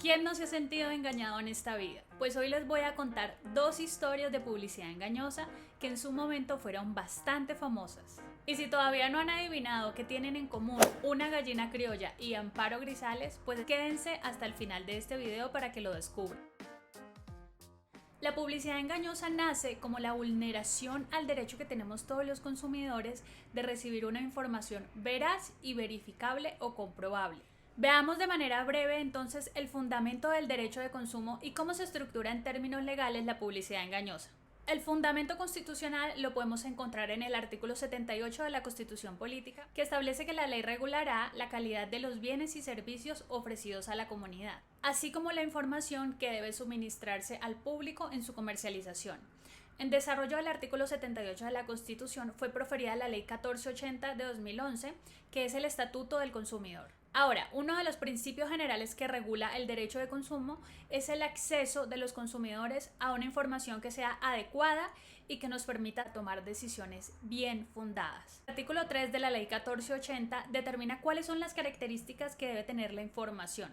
¿Quién no se ha sentido engañado en esta vida? Pues hoy les voy a contar dos historias de publicidad engañosa que en su momento fueron bastante famosas. Y si todavía no han adivinado qué tienen en común una gallina criolla y Amparo Grisales, pues quédense hasta el final de este video para que lo descubran. La publicidad engañosa nace como la vulneración al derecho que tenemos todos los consumidores de recibir una información veraz y verificable o comprobable. Veamos de manera breve entonces el fundamento del derecho de consumo y cómo se estructura en términos legales la publicidad engañosa. El fundamento constitucional lo podemos encontrar en el artículo 78 de la Constitución Política, que establece que la ley regulará la calidad de los bienes y servicios ofrecidos a la comunidad, así como la información que debe suministrarse al público en su comercialización. En desarrollo del artículo 78 de la Constitución fue proferida la Ley 1480 de 2011, que es el Estatuto del Consumidor. Ahora, uno de los principios generales que regula el derecho de consumo es el acceso de los consumidores a una información que sea adecuada y que nos permita tomar decisiones bien fundadas. El artículo 3 de la Ley 1480 determina cuáles son las características que debe tener la información.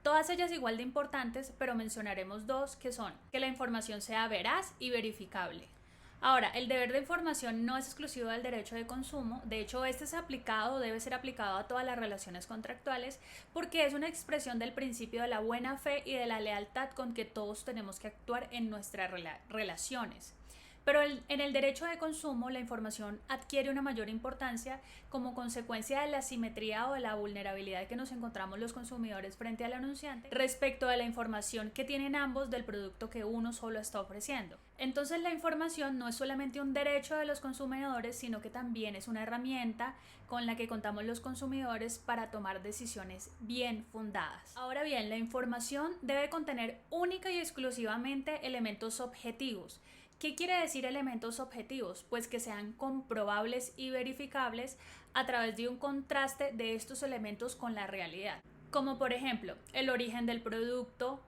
Todas ellas igual de importantes, pero mencionaremos dos que son que la información sea veraz y verificable. Ahora, el deber de información no es exclusivo del derecho de consumo, de hecho este debe ser aplicado a todas las relaciones contractuales porque es una expresión del principio de la buena fe y de la lealtad con que todos tenemos que actuar en nuestras relaciones. Pero en el derecho de consumo la información adquiere una mayor importancia como consecuencia de la asimetría o de la vulnerabilidad que nos encontramos los consumidores frente al anunciante respecto a la información que tienen ambos del producto que uno solo está ofreciendo. Entonces la información no es solamente un derecho de los consumidores, sino que también es una herramienta con la que contamos los consumidores para tomar decisiones bien fundadas. Ahora bien, la información debe contener única y exclusivamente elementos objetivos. ¿Qué quiere decir elementos objetivos? Pues que sean comprobables y verificables a través de un contraste de estos elementos con la realidad, como por ejemplo el origen del producto,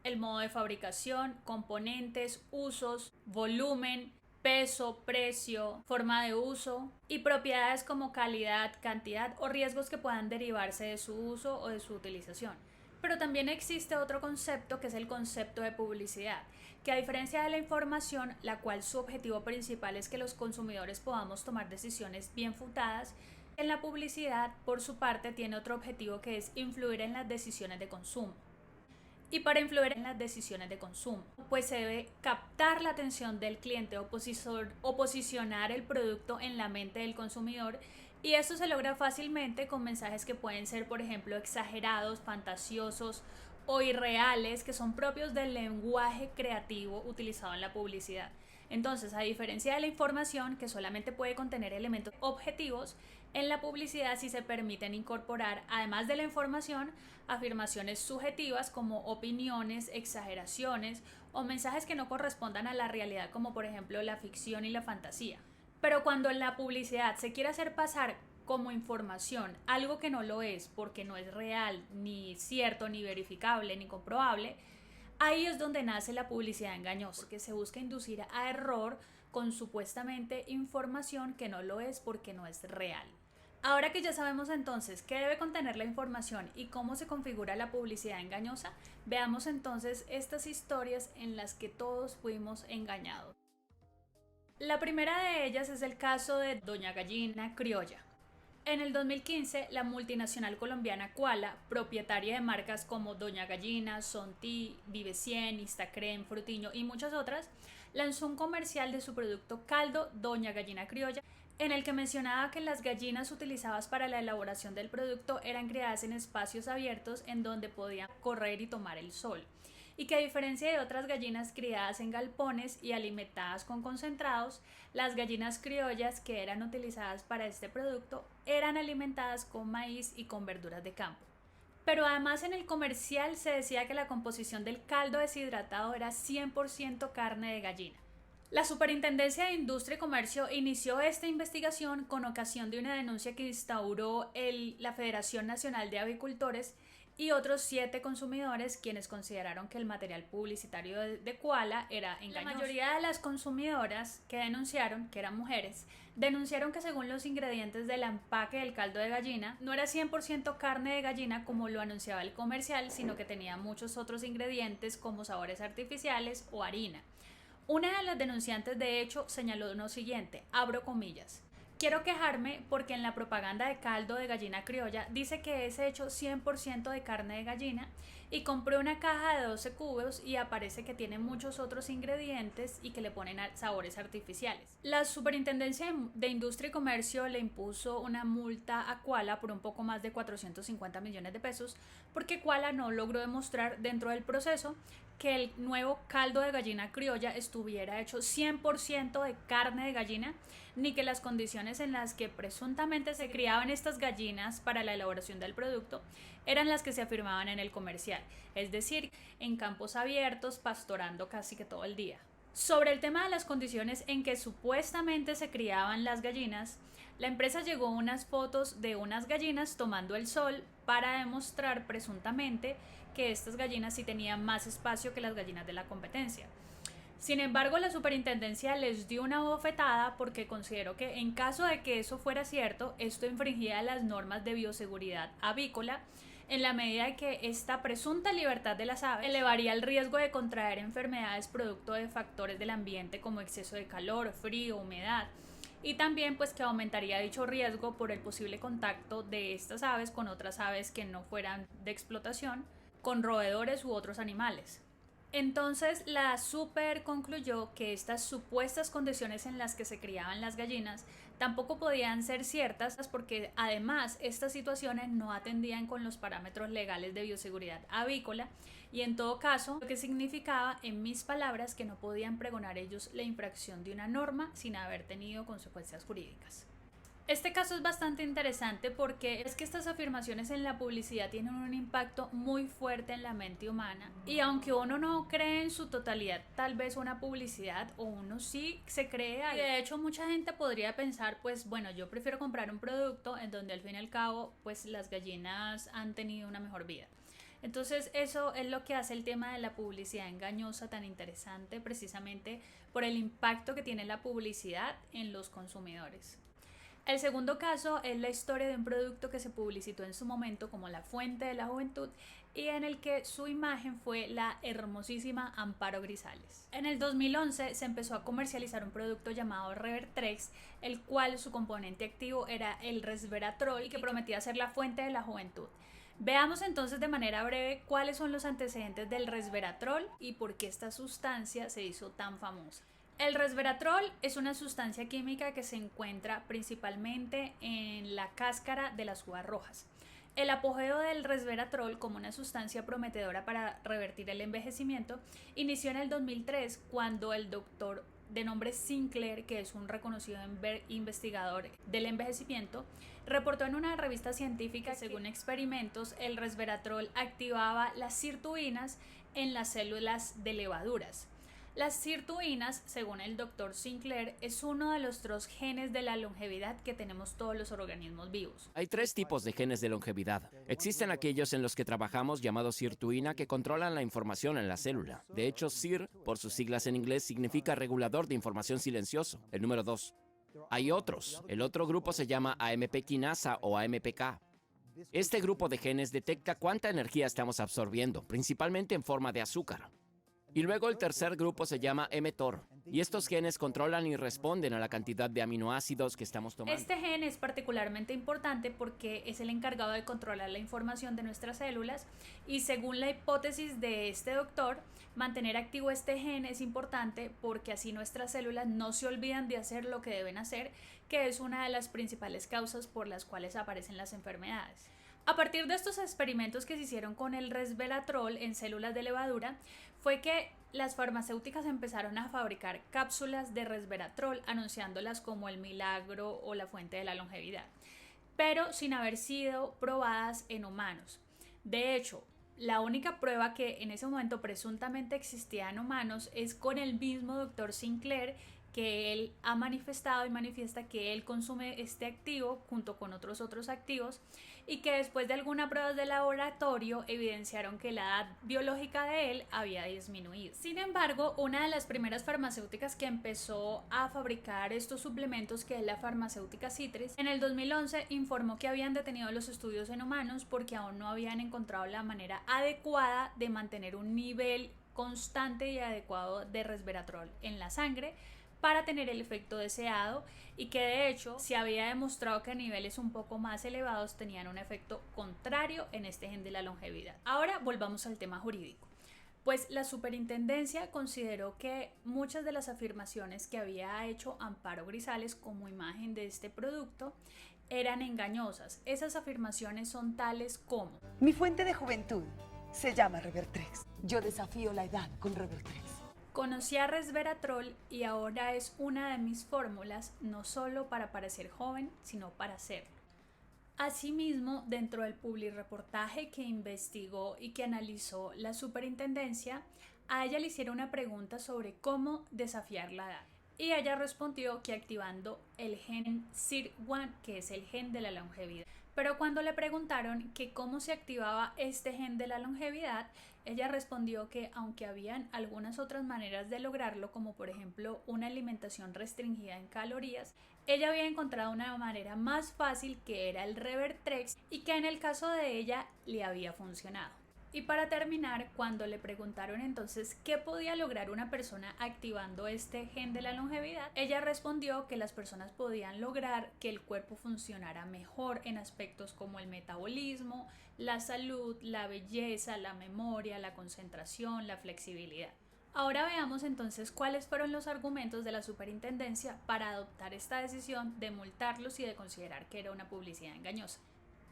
el modo de fabricación, componentes, usos, volumen, peso, precio, forma de uso y propiedades como calidad, cantidad o riesgos que puedan derivarse de su uso o de su utilización. Pero también existe otro concepto que es el concepto de publicidad, que a diferencia de la información, la cual su objetivo principal es que los consumidores podamos tomar decisiones bien fundadas, en la publicidad, por su parte, tiene otro objetivo que es influir en las decisiones de consumo. Y para influir en las decisiones de consumo, pues se debe captar la atención del cliente o posicionar el producto en la mente del consumidor, y esto se logra fácilmente con mensajes que pueden ser, por ejemplo, exagerados, fantasiosos o irreales, que son propios del lenguaje creativo utilizado en la publicidad. Entonces, a diferencia de la información, que solamente puede contener elementos objetivos, en la publicidad sí se permiten incorporar, además de la información, afirmaciones subjetivas como opiniones, exageraciones o mensajes que no correspondan a la realidad, como por ejemplo la ficción y la fantasía. Pero cuando en la publicidad se quiere hacer pasar como información algo que no lo es, porque no es real, ni cierto, ni verificable, ni comprobable, ahí es donde nace la publicidad engañosa, que se busca inducir a error con supuestamente información que no lo es porque no es real. Ahora que ya sabemos entonces qué debe contener la información y cómo se configura la publicidad engañosa, veamos entonces estas historias en las que todos fuimos engañados. La primera de ellas es el caso de Doña Gallina Criolla. En el 2015, la multinacional colombiana Quala, propietaria de marcas como Doña Gallina, Sonti, Vive 100, Instacrem, Frutiño y muchas otras, lanzó un comercial de su producto caldo Doña Gallina Criolla, en el que mencionaba que las gallinas utilizadas para la elaboración del producto eran criadas en espacios abiertos en donde podían correr y tomar el sol, y que a diferencia de otras gallinas criadas en galpones y alimentadas con concentrados, las gallinas criollas que eran utilizadas para este producto eran alimentadas con maíz y con verduras de campo. Pero además en el comercial se decía que la composición del caldo deshidratado era 100% carne de gallina. La Superintendencia de Industria y Comercio inició esta investigación con ocasión de una denuncia que instauró la Federación Nacional de Avicultores, y otros 7 consumidores quienes consideraron que el material publicitario de koala era engañoso. La mayoría de las consumidoras que denunciaron, que eran mujeres, denunciaron que según los ingredientes del empaque del caldo de gallina, no era 100% carne de gallina como lo anunciaba el comercial, sino que tenía muchos otros ingredientes como sabores artificiales o harina. Una de las denunciantes de hecho señaló lo siguiente, abro comillas: quiero quejarme porque en la propaganda de caldo de gallina criolla dice que es hecho 100% de carne de gallina y compré una caja de 12 cubos y aparece que tiene muchos otros ingredientes y que le ponen sabores artificiales. La Superintendencia de Industria y Comercio le impuso una multa a Koala por un poco más de 450 millones de pesos porque Koala no logró demostrar dentro del proceso que el nuevo caldo de gallina criolla estuviera hecho 100% de carne de gallina, ni que las condiciones en las que presuntamente se criaban estas gallinas para la elaboración del producto eran las que se afirmaban en el comercial, es decir, en campos abiertos, pastorando casi que todo el día. Sobre el tema de las condiciones en que supuestamente se criaban las gallinas, la empresa llegó a unas fotos de unas gallinas tomando el sol para demostrar presuntamente que estas gallinas sí tenían más espacio que las gallinas de la competencia. Sin embargo, la superintendencia les dio una bofetada porque consideró que en caso de que eso fuera cierto, esto infringía las normas de bioseguridad avícola en la medida de que esta presunta libertad de las aves elevaría el riesgo de contraer enfermedades producto de factores del ambiente como exceso de calor, frío, humedad, y también pues que aumentaría dicho riesgo por el posible contacto de estas aves con otras aves que no fueran de explotación, con roedores u otros animales. Entonces la Super concluyó que estas supuestas condiciones en las que se criaban las gallinas tampoco podían ser ciertas porque además estas situaciones no atendían con los parámetros legales de bioseguridad avícola y en todo caso lo que significaba en mis palabras que no podían pregonar ellos la infracción de una norma sin haber tenido consecuencias jurídicas. Este caso es bastante interesante porque es que estas afirmaciones en la publicidad tienen un impacto muy fuerte en la mente humana y aunque uno no cree en su totalidad tal vez una publicidad o uno sí se cree algo. Y de hecho mucha gente podría pensar pues bueno, yo prefiero comprar un producto en donde al fin y al cabo pues las gallinas han tenido una mejor vida. Entonces eso es lo que hace el tema de la publicidad engañosa tan interesante, precisamente por el impacto que tiene la publicidad en los consumidores. El segundo caso es la historia de un producto que se publicitó en su momento como la fuente de la juventud y en el que su imagen fue la hermosísima Amparo Grisales. En el 2011 se empezó a comercializar un producto llamado Revertrex, el cual su componente activo era el resveratrol y que prometía ser la fuente de la juventud. Veamos entonces de manera breve cuáles son los antecedentes del resveratrol y por qué esta sustancia se hizo tan famosa. El resveratrol es una sustancia química que se encuentra principalmente en la cáscara de las uvas rojas. El apogeo del resveratrol como una sustancia prometedora para revertir el envejecimiento inició en el 2003 cuando el doctor de nombre Sinclair, que es un reconocido investigador del envejecimiento, reportó en una revista científica que según experimentos el resveratrol activaba las sirtuinas en las células de levaduras. Las sirtuinas, según el Dr. Sinclair, es uno de los 3 genes de la longevidad que tenemos todos los organismos vivos. Hay 3 tipos de genes de longevidad. Existen aquellos en los que trabajamos llamados sirtuina que controlan la información en la célula. De hecho, SIR, por sus siglas en inglés, significa regulador de información silencioso, el número 2. Hay otros. El otro grupo se llama AMP quinasa o AMPK. Este grupo de genes detecta cuánta energía estamos absorbiendo, principalmente en forma de azúcar. Y luego el tercer grupo se llama mTOR, y estos genes controlan y responden a la cantidad de aminoácidos que estamos tomando. Este gen es particularmente importante porque es el encargado de controlar la información de nuestras células y según la hipótesis de este doctor, mantener activo este gen es importante porque así nuestras células no se olvidan de hacer lo que deben hacer, que es una de las principales causas por las cuales aparecen las enfermedades. A partir de estos experimentos que se hicieron con el resveratrol en células de levadura, fue que las farmacéuticas empezaron a fabricar cápsulas de resveratrol anunciándolas como el milagro o la fuente de la longevidad, pero sin haber sido probadas en humanos. De hecho, la única prueba que en ese momento presuntamente existía en humanos es con el mismo Dr. Sinclair, que él ha manifestado y manifiesta que él consume este activo junto con otros activos y que después de algunas pruebas de laboratorio evidenciaron que la edad biológica de él había disminuido. Sin embargo, una de las primeras farmacéuticas que empezó a fabricar estos suplementos, que es la farmacéutica Citrix, en el 2011 informó que habían detenido los estudios en humanos porque aún no habían encontrado la manera adecuada de mantener un nivel constante y adecuado de resveratrol en la sangre para tener el efecto deseado, y que de hecho se había demostrado que a niveles un poco más elevados tenían un efecto contrario en este gen de la longevidad. Ahora volvamos al tema jurídico. Pues la superintendencia consideró que muchas de las afirmaciones que había hecho Amparo Grisales como imagen de este producto eran engañosas. Esas afirmaciones son tales como: mi fuente de juventud se llama Revertrex. Yo desafío la edad con Revertrex. conocí a resveratrol y ahora es una de mis fórmulas, no solo para parecer joven, sino para serlo. Asimismo, dentro del publireportaje que investigó y que analizó la superintendencia, a ella le hicieron una pregunta sobre cómo desafiar la edad. Y ella respondió que activando el gen SIR1, que es el gen de la longevidad. Pero cuando le preguntaron que cómo se activaba este gen de la longevidad, ella respondió que aunque habían algunas otras maneras de lograrlo, como por ejemplo una alimentación restringida en calorías, ella había encontrado una manera más fácil, que era el Revertrex, y que en el caso de ella le había funcionado. Y para terminar, cuando le preguntaron entonces qué podía lograr una persona activando este gen de la longevidad, ella respondió que las personas podían lograr que el cuerpo funcionara mejor en aspectos como el metabolismo, la salud, la belleza, la memoria, la concentración, la flexibilidad. Ahora veamos entonces cuáles fueron los argumentos de la superintendencia para adoptar esta decisión de multarlos y de considerar que era una publicidad engañosa.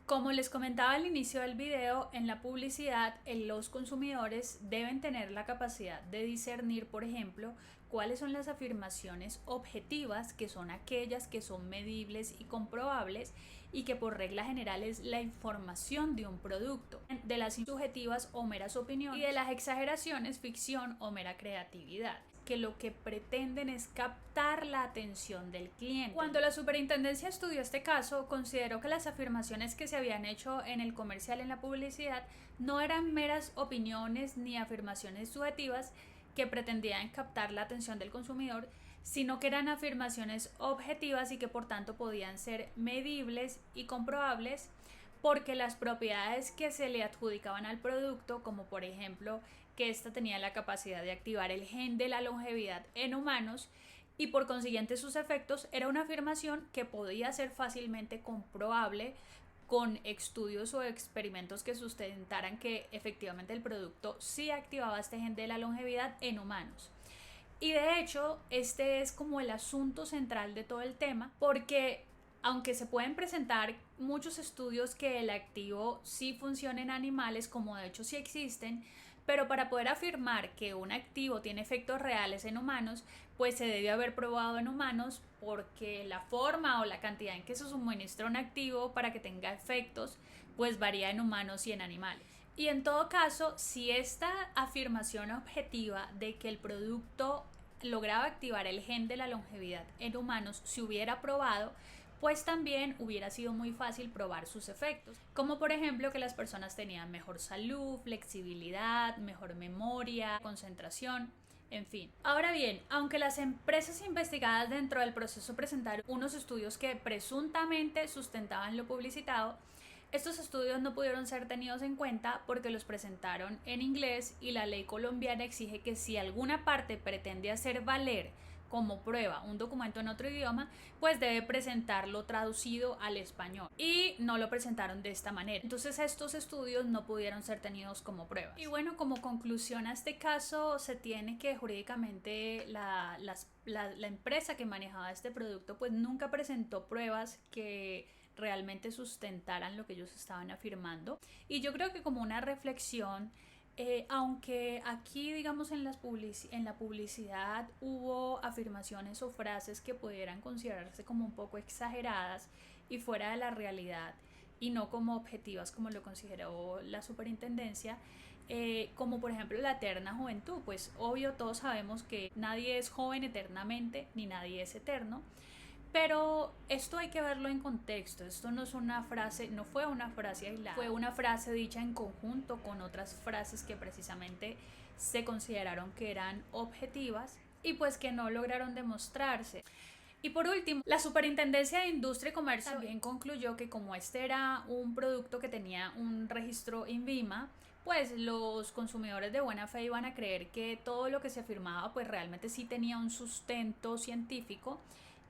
Como les comentaba al inicio del video, en la publicidad los consumidores deben tener la capacidad de discernir, por ejemplo, cuáles son las afirmaciones objetivas, que son aquellas que son medibles y comprobables y que por regla general es la información de un producto, de las subjetivas o meras opiniones, y de las exageraciones, ficción o mera creatividad, que lo que pretenden es captar la atención del cliente. Cuando la superintendencia estudió este caso, consideró que las afirmaciones que se habían hecho en el comercial, en la publicidad, no eran meras opiniones ni afirmaciones subjetivas que pretendían captar la atención del consumidor, sino que eran afirmaciones objetivas y que por tanto podían ser medibles y comprobables, porque las propiedades que se le adjudicaban al producto, como por ejemplo que ésta tenía la capacidad de activar el gen de la longevidad en humanos y por consiguiente sus efectos, era una afirmación que podía ser fácilmente comprobable con estudios o experimentos que sustentaran que efectivamente el producto sí activaba este gen de la longevidad en humanos. Y de hecho, este es como el asunto central de todo el tema, porque aunque se pueden presentar muchos estudios que el activo sí funciona en animales, como de hecho sí existen, pero para poder afirmar que un activo tiene efectos reales en humanos, pues se debe haber probado en humanos, porque la forma o la cantidad en que se suministra un activo para que tenga efectos pues varía en humanos y en animales. Y en todo caso, si esta afirmación objetiva de que el producto lograba activar el gen de la longevidad en humanos se hubiera probado, pues también hubiera sido muy fácil probar sus efectos, como por ejemplo que las personas tenían mejor salud, flexibilidad, mejor memoria, concentración, en fin. Ahora bien, aunque las empresas investigadas dentro del proceso presentaron unos estudios que presuntamente sustentaban lo publicitado, estos estudios no pudieron ser tenidos en cuenta porque los presentaron en inglés, y la ley colombiana exige que si alguna parte pretende hacer valer como prueba un documento en otro idioma, pues debe presentarlo traducido al español, y no lo presentaron de esta manera. Entonces estos estudios no pudieron ser tenidos como pruebas. Y bueno, como conclusión a este caso, se tiene que jurídicamente la empresa que manejaba este producto pues nunca presentó pruebas que realmente sustentaran lo que ellos estaban afirmando. Y yo creo que como una reflexión, aunque aquí digamos en la publicidad hubo afirmaciones o frases que pudieran considerarse como un poco exageradas y fuera de la realidad y no como objetivas como lo consideró la superintendencia, como por ejemplo la eterna juventud. Pues obvio, todos sabemos que nadie es joven eternamente, ni nadie es eterno. Pero esto hay que verlo en contexto. Esto no es una frase, no fue una frase aislada, fue una frase dicha en conjunto con otras frases que precisamente se consideraron que eran objetivas y pues que no lograron demostrarse. Y por último, la Superintendencia de Industria y Comercio también concluyó que como este era un producto que tenía un registro INVIMA, pues los consumidores de buena fe iban a creer que todo lo que se afirmaba pues realmente sí tenía un sustento científico.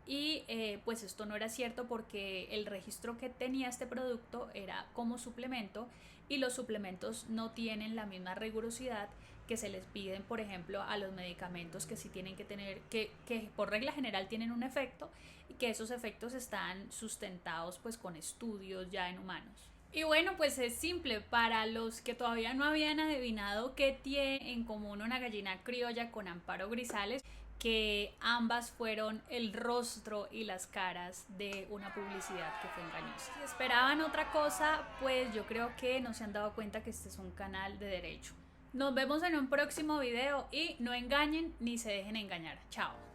Y pues esto no era cierto, porque el registro que tenía este producto era como suplemento, y los suplementos no tienen la misma rigurosidad que se les piden, por ejemplo, a los medicamentos, que sí tienen que tener, que por regla general tienen un efecto, y que esos efectos están sustentados pues con estudios ya en humanos. Y bueno, pues es simple. Para los que todavía no habían adivinado qué tiene en común una gallina criolla con Amparo Grisales, que ambas fueron el rostro y las caras de una publicidad que fue engañosa. Si esperaban otra cosa, pues yo creo que no se han dado cuenta que este es un canal de derecho. Nos vemos en un próximo video y no engañen ni se dejen engañar. Chao.